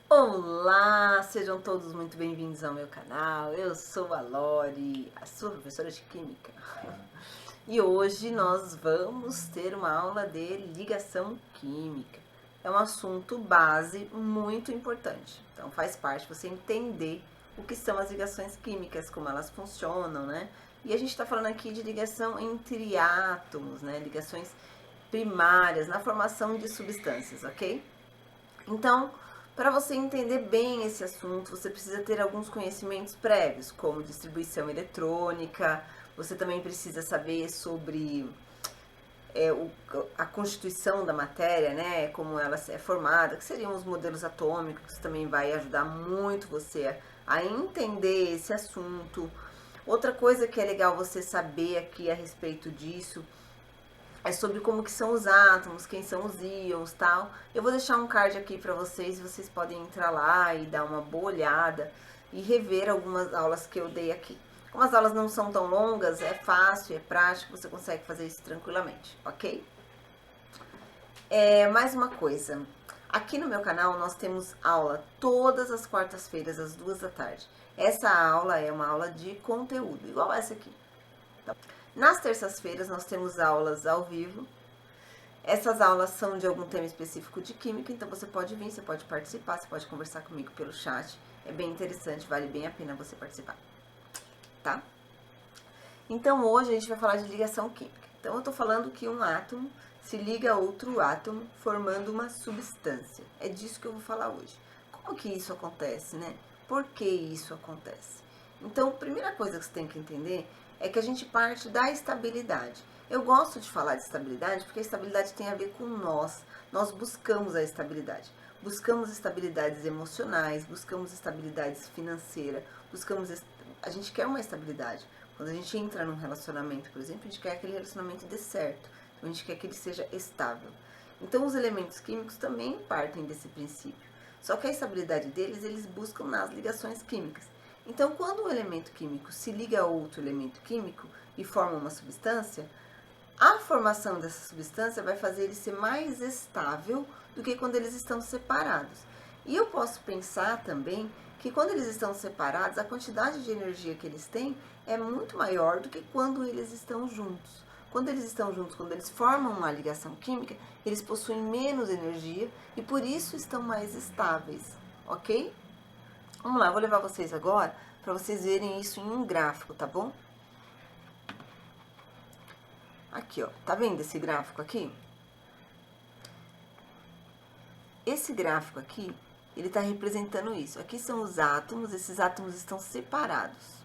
Olá, sejam todos muito bem-vindos ao meu canal. Eu sou a Lori, a sua professora de Química. E hoje nós vamos ter uma aula de ligação química. É um assunto base muito importante. Então faz parte você entender o que são as ligações químicas, como elas funcionam, né? E a gente está falando aqui de ligação entre átomos, né? Ligações primárias na formação de substâncias, ok? Então, para você entender bem esse assunto, você precisa ter alguns conhecimentos prévios, como distribuição eletrônica, você também precisa saber sobre a constituição da matéria, né, como ela é formada, que seriam os modelos atômicos, que também vai ajudar muito você a entender esse assunto. Outra coisa que é legal você saber aqui a respeito disso é sobre como que são os átomos, quem são os íons, tal. Eu vou deixar um card aqui para vocês podem entrar lá e dar uma boa olhada e rever algumas aulas que eu dei aqui. Como as aulas não são tão longas, é fácil, é prático, você consegue fazer isso tranquilamente, ok? Mais uma coisa, aqui no meu canal nós temos aula todas as quartas-feiras às 2 da tarde. Essa aula é uma aula de conteúdo, igual essa aqui. Nas terças-feiras nós temos aulas ao vivo. Essas aulas são de algum tema específico de química, então você pode vir, você pode participar, você pode conversar comigo pelo chat. É bem interessante, vale bem a pena você participar, tá? Então hoje a gente vai falar de ligação química. Então eu tô falando que um átomo se liga a outro átomo formando uma substância. É disso que eu vou falar hoje. Como que isso acontece, né? Por que isso acontece? Então, a primeira coisa que você tem que entender é que a gente parte da estabilidade. Eu gosto de falar de estabilidade porque a estabilidade tem a ver com nós. Nós buscamos a estabilidade. Buscamos estabilidades emocionais, buscamos estabilidades financeiras, a gente quer uma estabilidade. Quando a gente entra num relacionamento, por exemplo, a gente quer que aquele relacionamento dê certo. Então a gente quer que ele seja estável. Então os elementos químicos também partem desse princípio. Só que a estabilidade deles, eles buscam nas ligações químicas. Então, quando um elemento químico se liga a outro elemento químico e forma uma substância, a formação dessa substância vai fazer ele ser mais estável do que quando eles estão separados. E eu posso pensar também que quando eles estão separados, a quantidade de energia que eles têm é muito maior do que quando eles estão juntos. Quando eles estão juntos, quando eles formam uma ligação química, eles possuem menos energia e por isso estão mais estáveis, ok? Vamos lá, vou levar vocês agora para vocês verem isso em um gráfico, tá bom? Aqui, ó, tá vendo esse gráfico aqui? Esse gráfico aqui, ele está representando isso. Aqui são os átomos, esses átomos estão separados.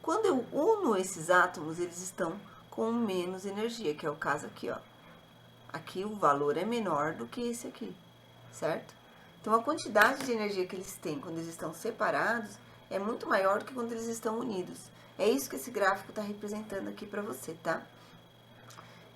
Quando eu uno esses átomos, eles estão com menos energia, que é o caso aqui, ó. Aqui o valor é menor do que esse aqui, certo? Então a quantidade de energia que eles têm quando eles estão separados é muito maior do que quando eles estão unidos. É isso que esse gráfico está representando aqui para você, tá?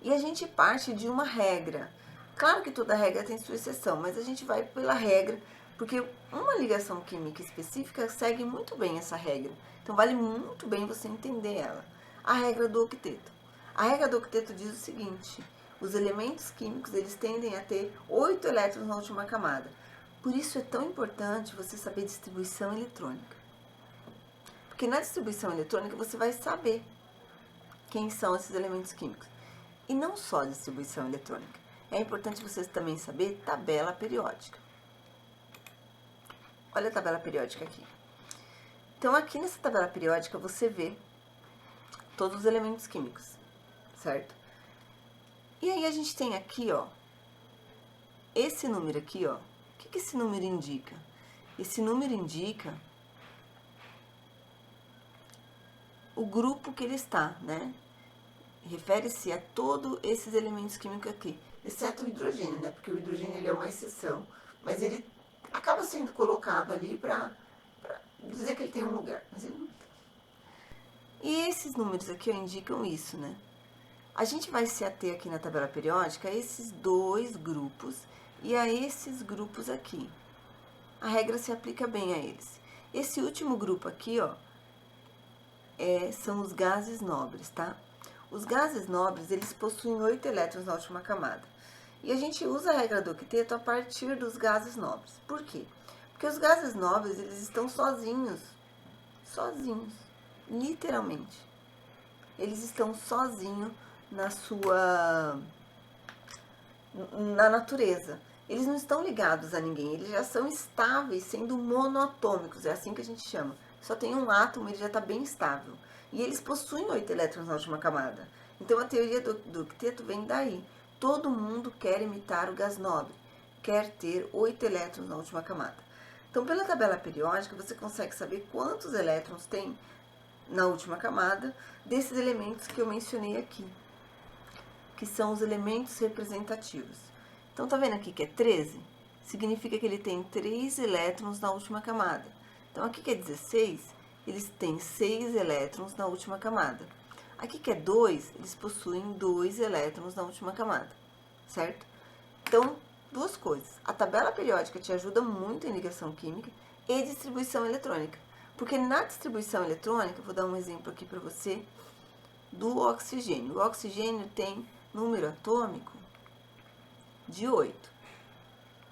E a gente parte de uma regra. Claro que toda regra tem sua exceção, mas a gente vai pela regra, porque uma ligação química específica segue muito bem essa regra. Então vale muito bem você entender ela. A regra do octeto. A regra do octeto diz o seguinte: os elementos químicos eles tendem a ter 8 elétrons na última camada. Por isso é tão importante você saber distribuição eletrônica. Porque na distribuição eletrônica você vai saber quem são esses elementos químicos. E não só distribuição eletrônica. É importante vocês também saber tabela periódica. Olha a tabela periódica aqui. Então, aqui nessa tabela periódica você vê todos os elementos químicos, certo? E aí a gente tem aqui, ó, esse número aqui, ó. O que esse número indica? Esse número indica o grupo que ele está, né? Refere-se a todos esses elementos químicos aqui, exceto o hidrogênio, né? Porque o hidrogênio ele é uma exceção, mas ele acaba sendo colocado ali para dizer que ele tem um lugar, mas ele não tem. E esses números aqui ó, indicam isso, né? A gente vai se ater aqui na tabela periódica a esses dois grupos e a esses grupos aqui. A regra se aplica bem a eles. Esse último grupo aqui, ó, são os gases nobres, tá? Os gases nobres, eles possuem 8 elétrons na última camada. E a gente usa a regra do octeto a partir dos gases nobres. Por quê? Porque os gases nobres, eles estão sozinhos. Sozinhos. Literalmente. Eles estão sozinhos na natureza. Eles não estão ligados a ninguém, eles já são estáveis, sendo monoatômicos, é assim que a gente chama. Só tem um átomo, ele já está bem estável. E eles possuem 8 elétrons na última camada. Então a teoria do octeto vem daí. Todo mundo quer imitar o gás nobre, quer ter 8 elétrons na última camada. Então, pela tabela periódica, você consegue saber quantos elétrons tem na última camada desses elementos que eu mencionei aqui, que são os elementos representativos. Então, tá vendo aqui que é 13? Significa que ele tem 3 elétrons na última camada. Então, aqui que é 16, eles têm 6 elétrons na última camada. Aqui que é 2, eles possuem 2 elétrons na última camada, certo? Então, duas coisas. A tabela periódica te ajuda muito em ligação química e distribuição eletrônica. Porque na distribuição eletrônica, vou dar um exemplo aqui para você, do oxigênio. O oxigênio tem número atômico de 8.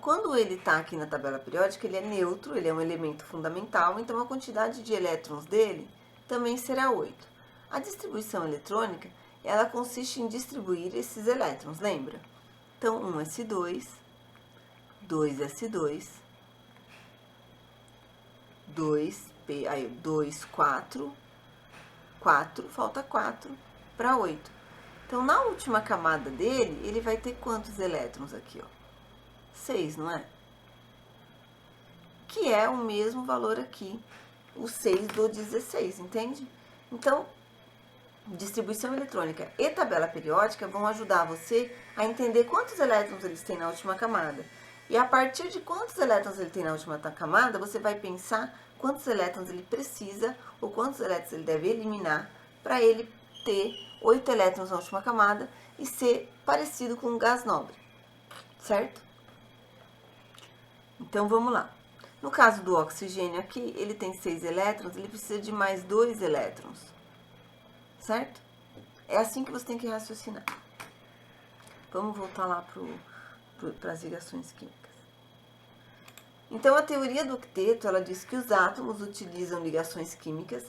Quando ele está aqui na tabela periódica, ele é neutro, ele é um elemento fundamental, então a quantidade de elétrons dele também será 8. A distribuição eletrônica, ela consiste em distribuir esses elétrons, lembra? Então, 1s2, 2s2, 2, 4, falta 4 para 8. Então, na última camada dele, ele vai ter quantos elétrons aqui, ó? 6, não é? Que é o mesmo valor aqui, o 6 do 16, entende? Então, distribuição eletrônica e tabela periódica vão ajudar você a entender quantos elétrons eles têm na última camada. E a partir de quantos elétrons ele tem na última camada, você vai pensar quantos elétrons ele precisa ou quantos elétrons ele deve eliminar para ele ter 8 elétrons na última camada e ser parecido com um gás nobre, certo? Então, vamos lá. No caso do oxigênio aqui, ele tem 6 elétrons, ele precisa de mais 2 elétrons, certo? É assim que você tem que raciocinar. Vamos voltar lá para as ligações químicas. Então, a teoria do octeto, ela diz que os átomos utilizam ligações químicas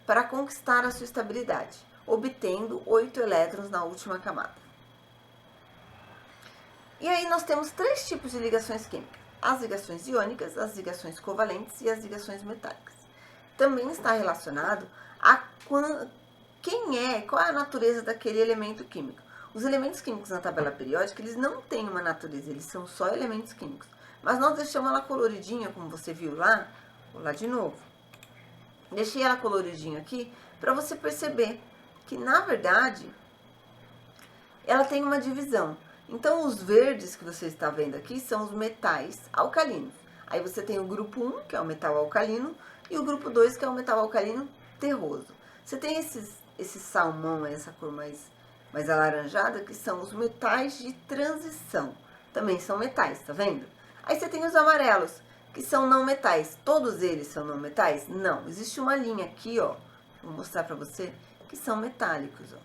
para conquistar a sua estabilidade, obtendo 8 elétrons na última camada. E aí nós temos 3 tipos de ligações químicas: as ligações iônicas, as ligações covalentes e as ligações metálicas. Também está relacionado a qual é a natureza daquele elemento químico. Os elementos químicos na tabela periódica, eles não têm uma natureza, eles são só elementos químicos. Mas nós deixamos ela coloridinha, como você viu lá. Vou lá de novo. Deixei ela coloridinha aqui para você perceber que, na verdade, ela tem uma divisão. Então, os verdes que você está vendo aqui são os metais alcalinos. Aí você tem o grupo 1, que é o metal alcalino, e o grupo 2, que é o metal alcalino terroso. Você tem esse salmão, essa cor mais alaranjada, que são os metais de transição. Também são metais, tá vendo? Aí você tem os amarelos, que são não metais. Todos eles são não metais? Não. Existe uma linha aqui, ó, vou mostrar pra você, que são metálicos, ó.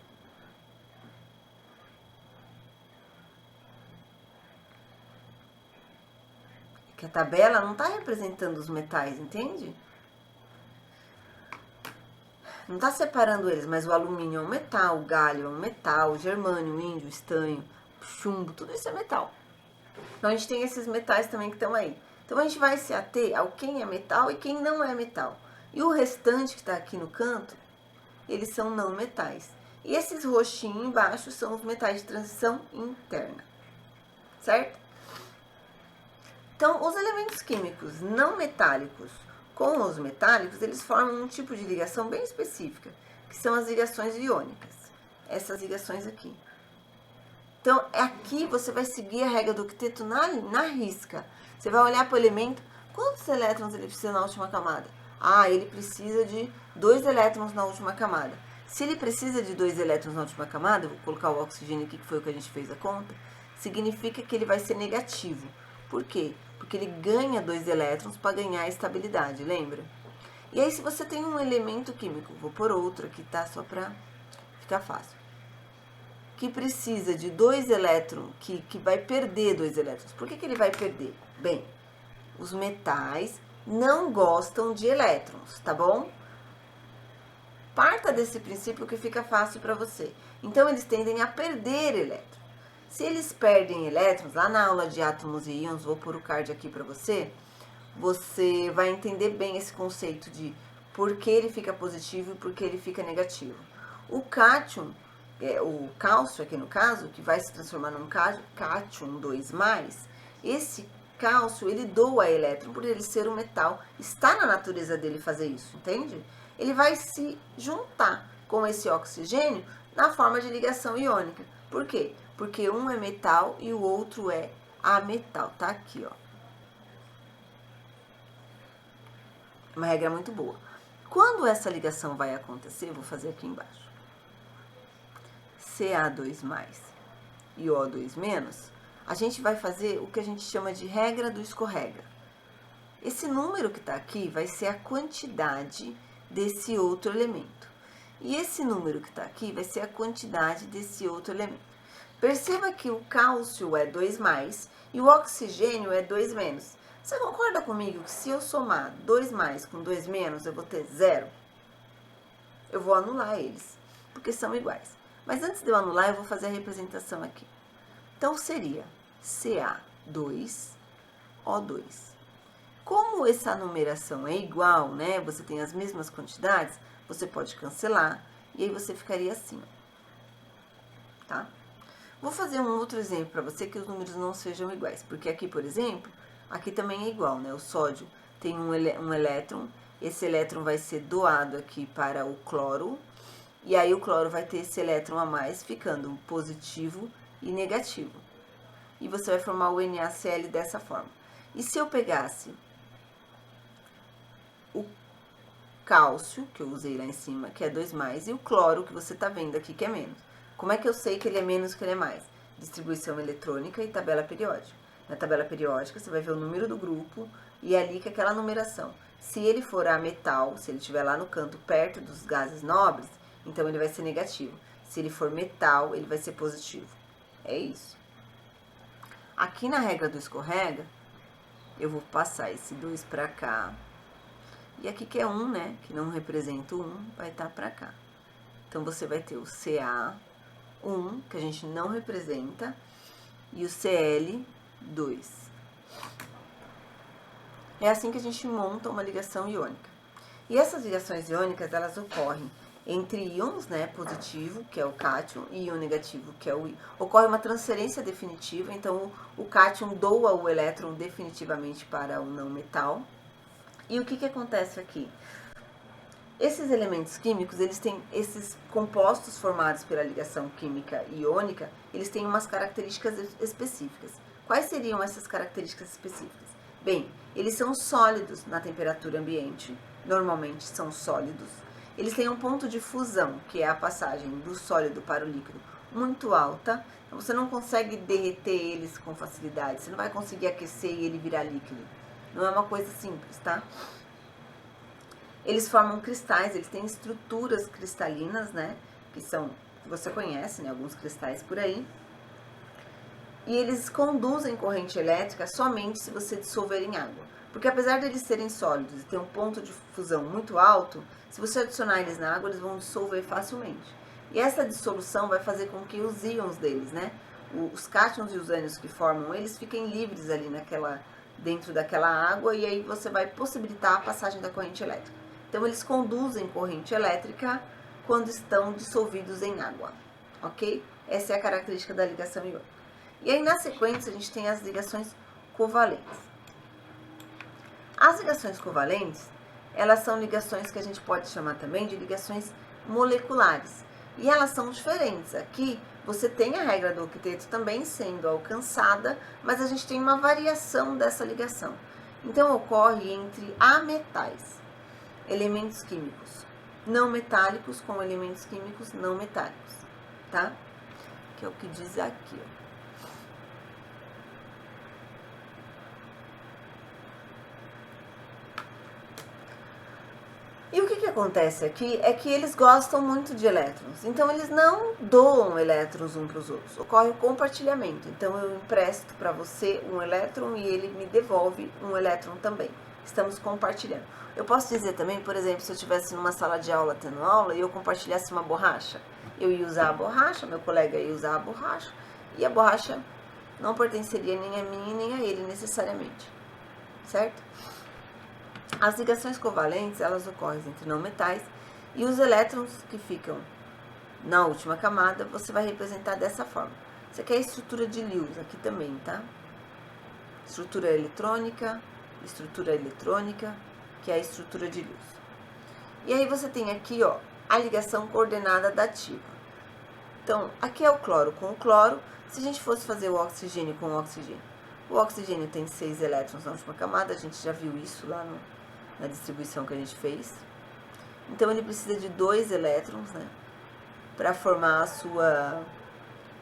Que a tabela não está representando os metais, entende? Não está separando eles, mas o alumínio é um metal, o galho é um metal, o germânio, o índio, o estanho, o chumbo, tudo isso é metal. Então, a gente tem esses metais também que estão aí. Então, a gente vai se ater ao quem é metal e quem não é metal. E o restante que está aqui no canto, eles são não metais. E esses roxinhos embaixo são os metais de transição interna, certo? Então, os elementos químicos não metálicos com os metálicos, eles formam um tipo de ligação bem específica, que são as ligações iônicas. Essas ligações aqui. Então, aqui você vai seguir a regra do octeto na risca. Você vai olhar para o elemento, quantos elétrons ele precisa na última camada? Ah, ele precisa de 2 elétrons na última camada. Se ele precisa de 2 elétrons na última camada, eu vou colocar o oxigênio aqui, que foi o que a gente fez a conta, significa que ele vai ser negativo. Por quê? Porque ele ganha 2 elétrons para ganhar a estabilidade, lembra? E aí, se você tem um elemento químico, vou pôr outro aqui, tá? Só para ficar fácil. Que precisa de 2 elétrons, que vai perder 2 elétrons. Por que ele vai perder? Bem, Os metais não gostam de elétrons, tá bom? Parta desse princípio que fica fácil para você. Então, eles tendem a perder elétrons. Se eles perdem elétrons, lá na aula de átomos e íons, vou pôr o card aqui para você, você vai entender bem esse conceito de por que ele fica positivo e por que ele fica negativo. O cátion, o cálcio aqui no caso, que vai se transformar num cátion 2+, esse cálcio, ele doa elétron por ele ser um metal. Está na natureza dele fazer isso, entende? Ele vai se juntar com esse oxigênio na forma de ligação iônica. Por quê? Porque um é metal e o outro é ametal. Tá aqui, ó. Uma regra muito boa. Quando essa ligação vai acontecer, vou fazer aqui embaixo. Ca2+ e O2-, a gente vai fazer o que a gente chama de regra do escorrega. Esse número que está aqui vai ser a quantidade desse outro elemento. E esse número que está aqui vai ser a quantidade desse outro elemento. Perceba que o cálcio é 2+ e o oxigênio é 2-. Você concorda comigo que se eu somar 2+ com 2-, eu vou ter 0? Eu vou anular eles, porque são iguais. Mas antes de eu anular, eu vou fazer a representação aqui. Então, seria Ca2, O2. Como essa numeração é igual, né? Você tem as mesmas quantidades, você pode cancelar, e aí você ficaria assim, tá? Vou fazer um outro exemplo para você que os números não sejam iguais, porque aqui, por exemplo, aqui também é igual, né? O sódio tem um elétron, esse elétron vai ser doado aqui para o cloro, e aí o cloro vai ter esse elétron a mais, ficando positivo e negativo. E você vai formar o NaCl dessa forma. E se eu pegasse o cálcio, que eu usei lá em cima, que é 2+, e o cloro, que você está vendo aqui, que é menos. Como é que eu sei que ele é menos que ele é mais? Distribuição eletrônica e tabela periódica. Na tabela periódica, você vai ver o número do grupo e é ali que aquela numeração. Se ele for ametal, se ele estiver lá no canto perto dos gases nobres, então ele vai ser negativo. Se ele for metal, ele vai ser positivo. É isso. Aqui na regra do escorrega, eu vou passar esse 2 para cá. E aqui que é 1, né? Que não representa o 1, vai estar para cá. Então, você vai ter o Ca1, que a gente não representa, e o Cl2. É assim que a gente monta uma ligação iônica. E essas ligações iônicas, elas ocorrem entre íons, né, positivo, que é o cátion, e íon negativo, que é o íon. Ocorre uma transferência definitiva, então o cátion doa o elétron definitivamente para o não metal. E o que acontece aqui? Esses elementos químicos, eles têm esses compostos formados pela ligação química iônica, eles têm umas características específicas. Quais seriam essas características específicas? Bem, eles são sólidos na temperatura ambiente, normalmente são sólidos. Eles têm um ponto de fusão, que é a passagem do sólido para o líquido, muito alta. Então, você não consegue derreter eles com facilidade, você não vai conseguir aquecer e ele virar líquido. Não é uma coisa simples, tá? Eles formam cristais, eles têm estruturas cristalinas, né? Que são, você conhece, né? Alguns cristais por aí. E eles conduzem corrente elétrica somente se você dissolver em água. Porque apesar de eles serem sólidos e ter um ponto de fusão muito alto, se você adicionar eles na água, eles vão dissolver facilmente. E essa dissolução vai fazer com que os íons deles, né? Os cátions e os ânions que formam eles fiquem livres ali dentro daquela água, e aí você vai possibilitar a passagem da corrente elétrica. Então, eles conduzem corrente elétrica quando estão dissolvidos em água, ok? Essa é a característica da ligação iônica. E aí, na sequência, a gente tem as ligações covalentes. As ligações covalentes, elas são ligações que a gente pode chamar também de ligações moleculares. E elas são diferentes. Aqui, você tem a regra do octeto também sendo alcançada, mas a gente tem uma variação dessa ligação. Então, ocorre entre ametais, elementos químicos não metálicos com elementos químicos não metálicos, tá? Que é o que diz aqui, ó. E o que que acontece aqui é que eles gostam muito de elétrons, então eles não doam elétrons um para os outros, ocorre o compartilhamento. Então eu empresto para você um elétron e ele me devolve um elétron também. Estamos compartilhando. Eu posso dizer também, por exemplo, se eu estivesse numa sala de aula tendo aula e eu compartilhasse uma borracha, eu ia usar a borracha, meu colega ia usar a borracha, e a borracha não pertenceria nem a mim nem a ele necessariamente, certo? As ligações covalentes, elas ocorrem entre não metais, e os elétrons que ficam na última camada, você vai representar dessa forma. Isso aqui é a estrutura de Lewis, aqui também, tá? Estrutura eletrônica, que é a estrutura de Lewis. E aí você tem aqui, ó, a ligação coordenada dativa. Então, aqui é o cloro com o cloro. Se a gente fosse fazer o oxigênio com o oxigênio tem 6 elétrons na última camada, a gente já viu isso lá na distribuição que a gente fez. Então, ele precisa de 2 elétrons, né, para formar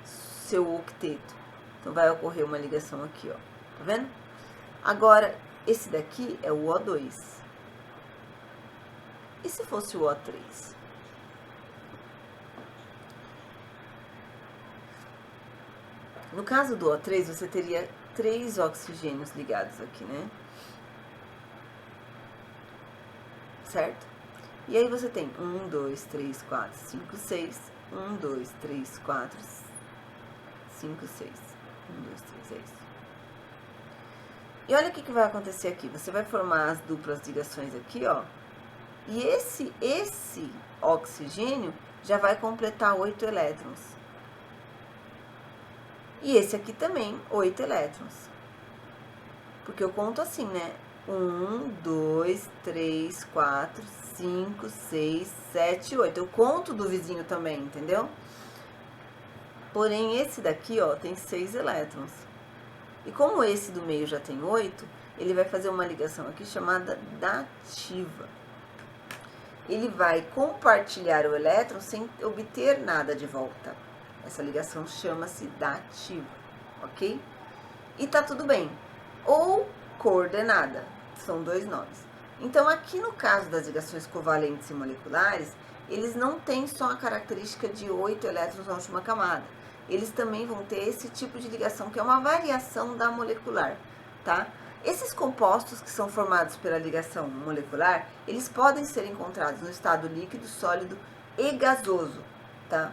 seu octeto. Então, vai ocorrer uma ligação aqui, ó, tá vendo? Agora, esse daqui é o O2. E se fosse o O3? No caso do O3, você teria 3 oxigênios ligados aqui, né? Certo? E aí você tem 1, 2, 3, 4, 5, 6. 1, 2, 3, 4, 5, 6. 1, 2, 3, é isso. E olha o que vai acontecer aqui. Você vai formar as duplas ligações aqui, ó. E esse oxigênio já vai completar 8 elétrons. E esse aqui também, 8 elétrons. Porque eu conto assim, né? 1, 2, 3, 4, 5, 6, 7, 8. Eu conto do vizinho também, entendeu? Porém, esse daqui, ó, tem 6 elétrons. E como esse do meio já tem 8, ele vai fazer uma ligação aqui chamada dativa. Ele vai compartilhar o elétron sem obter nada de volta. Essa ligação chama-se dativa, ok? E tá tudo bem. Ou coordenada, são 2 nomes. Então, aqui no caso das ligações covalentes e moleculares, eles não têm só a característica de 8 elétrons na última camada. Eles também vão ter esse tipo de ligação, que é uma variação da molecular, tá? Esses compostos que são formados pela ligação molecular, eles podem ser encontrados no estado líquido, sólido e gasoso, tá?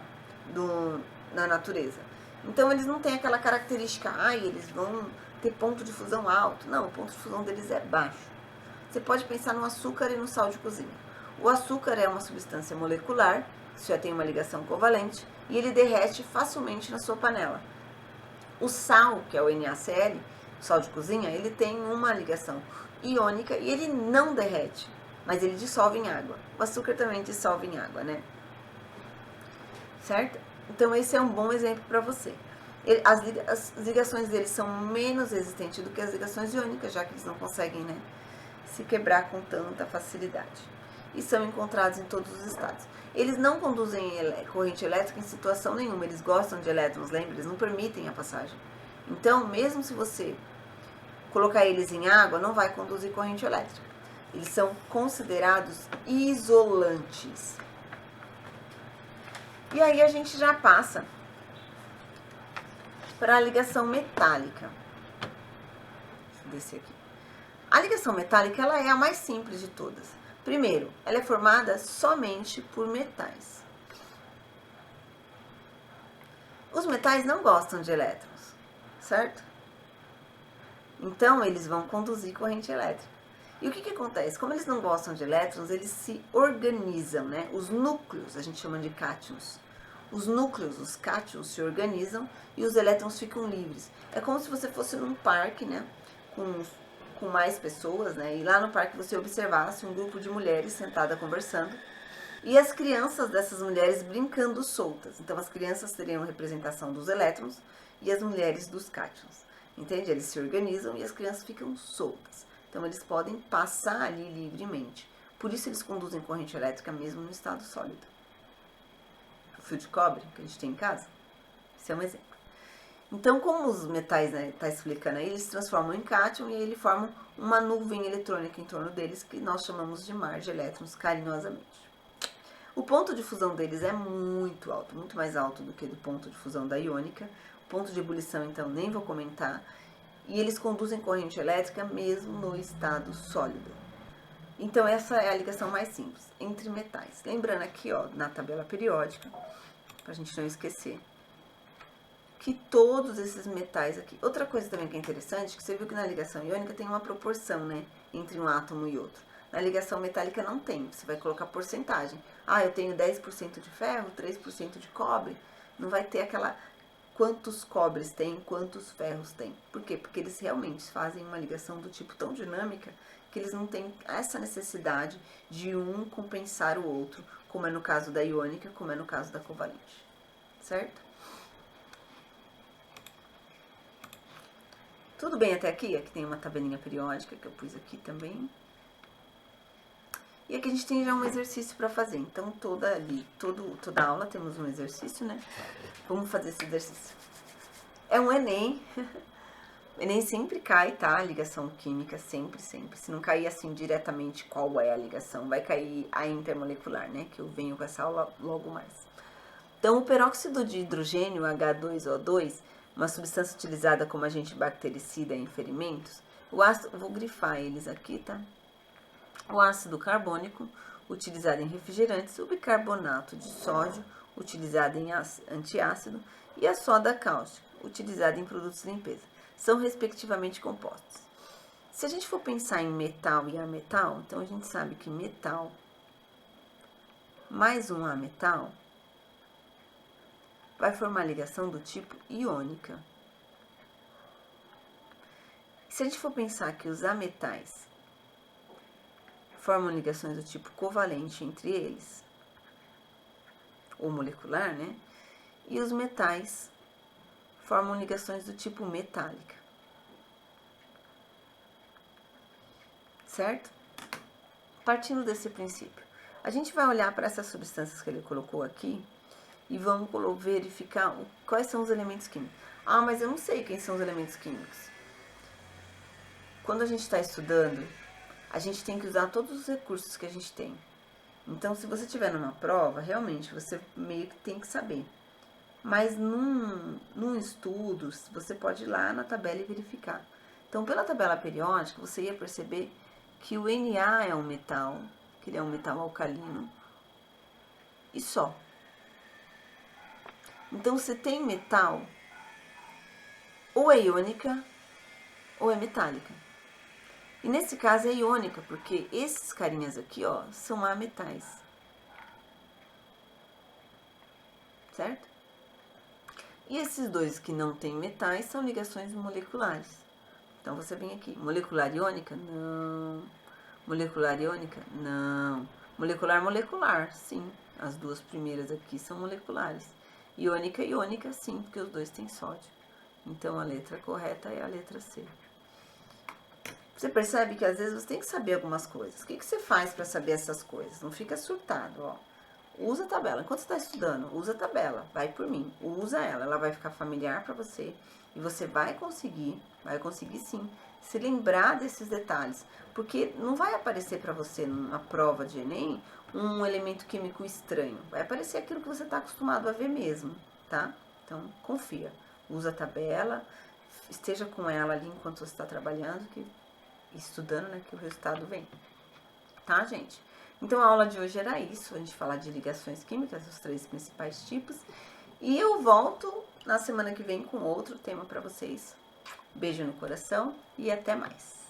Na natureza. Então, eles não têm aquela característica, eles vão ter ponto de fusão alto. Não, o ponto de fusão deles é baixo. Você pode pensar no açúcar e no sal de cozinha. O açúcar é uma substância molecular, isso já tem uma ligação covalente, e ele derrete facilmente na sua panela. O sal, que é o NaCl, o sal de cozinha, ele tem uma ligação iônica e ele não derrete, mas ele dissolve em água. O açúcar também dissolve em água, né? Certo? Então, esse é um bom exemplo para você. As ligações deles são menos resistentes do que as ligações iônicas, já que eles não conseguem, né, se quebrar com tanta facilidade. E são encontrados em todos os estados. Eles não conduzem corrente elétrica em situação nenhuma. Eles gostam de elétrons, lembra? Eles não permitem a passagem. Então, mesmo se você colocar eles em água, não vai conduzir corrente elétrica. Eles são considerados isolantes. E aí a gente já passa para a ligação metálica. Deixa eu descer aqui. A ligação metálica, ela é a mais simples de todas. Primeiro, ela é formada somente por metais. Os metais não gostam de elétrons, certo? Então, eles vão conduzir corrente elétrica. E o que acontece? Como eles não gostam de elétrons, eles se organizam, né? Os núcleos, a gente chama de cátions. Os núcleos, os cátions, se organizam e os elétrons ficam livres. É como se você fosse num parque, né? Com mais pessoas, né? E lá no parque você observasse um grupo de mulheres sentada conversando e as crianças dessas mulheres brincando soltas. Então, as crianças teriam representação dos elétrons e as mulheres dos cátions. Entende? Eles se organizam e as crianças ficam soltas. Então, eles podem passar ali livremente. Por isso, eles conduzem corrente elétrica mesmo no estado sólido. O fio de cobre que a gente tem em casa, esse é um exemplo. Então, como os metais, né, tá explicando aí, eles se transformam em cátion e aí eles formam uma nuvem eletrônica em torno deles que nós chamamos de mar de elétrons carinhosamente. O ponto de fusão deles é muito alto, muito mais alto do que do ponto de fusão da iônica. O ponto de ebulição, então, nem vou comentar. E eles conduzem corrente elétrica mesmo no estado sólido. Então, essa é a ligação mais simples entre metais. Lembrando aqui, ó, na tabela periódica, pra gente não esquecer, que todos esses metais aqui... Outra coisa também que é interessante, que você viu que na ligação iônica tem uma proporção, né, entre um átomo e outro. Na ligação metálica não tem, você vai colocar porcentagem. Ah, eu tenho 10% de ferro, 3% de cobre. Não vai ter aquela... Quantos cobres tem, quantos ferros tem. Por quê? Porque eles realmente fazem uma ligação do tipo tão dinâmica que eles não têm essa necessidade de um compensar o outro, como é no caso da iônica, como é no caso da covalente. Certo? Tudo bem até aqui? Aqui tem uma tabelinha periódica que eu pus aqui também. E aqui a gente tem já um exercício para fazer. Então, toda aula temos um exercício, né? Vamos fazer esse exercício. É um Enem. O Enem sempre cai, tá? A ligação química, sempre, sempre. Se não cair assim diretamente qual é a ligação, vai cair a intermolecular, né? Que eu venho com essa aula logo mais. Então, o peróxido de hidrogênio, H2O2, uma substância utilizada como agente bactericida em ferimentos, o ácido, vou grifar eles aqui, tá? O ácido carbônico, utilizado em refrigerantes, o bicarbonato de sódio, utilizado em antiácido, e a soda cáustica, utilizada em produtos de limpeza. São respectivamente compostos. Se a gente for pensar em metal e ametal, então a gente sabe que metal mais um ametal vai formar ligação do tipo iônica. Se a gente for pensar que os ametais formam ligações do tipo covalente entre eles, ou molecular, né? E os metais formam ligações do tipo metálica. Certo? Partindo desse princípio, a gente vai olhar para essas substâncias que ele colocou aqui e vamos verificar quais são os elementos químicos. Ah, mas eu não sei quem são os elementos químicos. Quando a gente está estudando, a gente tem que usar todos os recursos que a gente tem. Então, se você tiver numa prova, realmente, você meio que tem que saber. Mas num estudo, você pode ir lá na tabela e verificar. Então, pela tabela periódica, você ia perceber que o Na é um metal, que ele é um metal alcalino, e só. Então, você tem metal, ou é iônica, ou é metálica. E nesse caso é iônica, porque esses carinhas aqui, ó, são ametais. Certo? E esses dois que não têm metais são ligações moleculares. Então, você vem aqui, molecular iônica? Não. Molecular iônica? Não. Molecular, molecular, sim. As duas primeiras aqui são moleculares. Iônica, iônica, sim, porque os dois têm sódio. Então, a letra correta é a letra C. Você percebe que às vezes você tem que saber algumas coisas. O que você faz para saber essas coisas? Não fica surtado, ó. Usa a tabela. Enquanto você está estudando, usa a tabela. Vai por mim. Usa ela. Ela vai ficar familiar para você. E você vai conseguir sim, se lembrar desses detalhes. Porque não vai aparecer para você numa prova de Enem um elemento químico estranho. Vai aparecer aquilo que você está acostumado a ver mesmo, tá? Então, confia. Usa a tabela. Esteja com ela ali enquanto você está trabalhando, estudando, né, que o resultado vem. Tá, gente? Então, a aula de hoje era isso, a gente falar de ligações químicas, os 3 principais tipos. E eu volto na semana que vem com outro tema para vocês. Beijo no coração e até mais.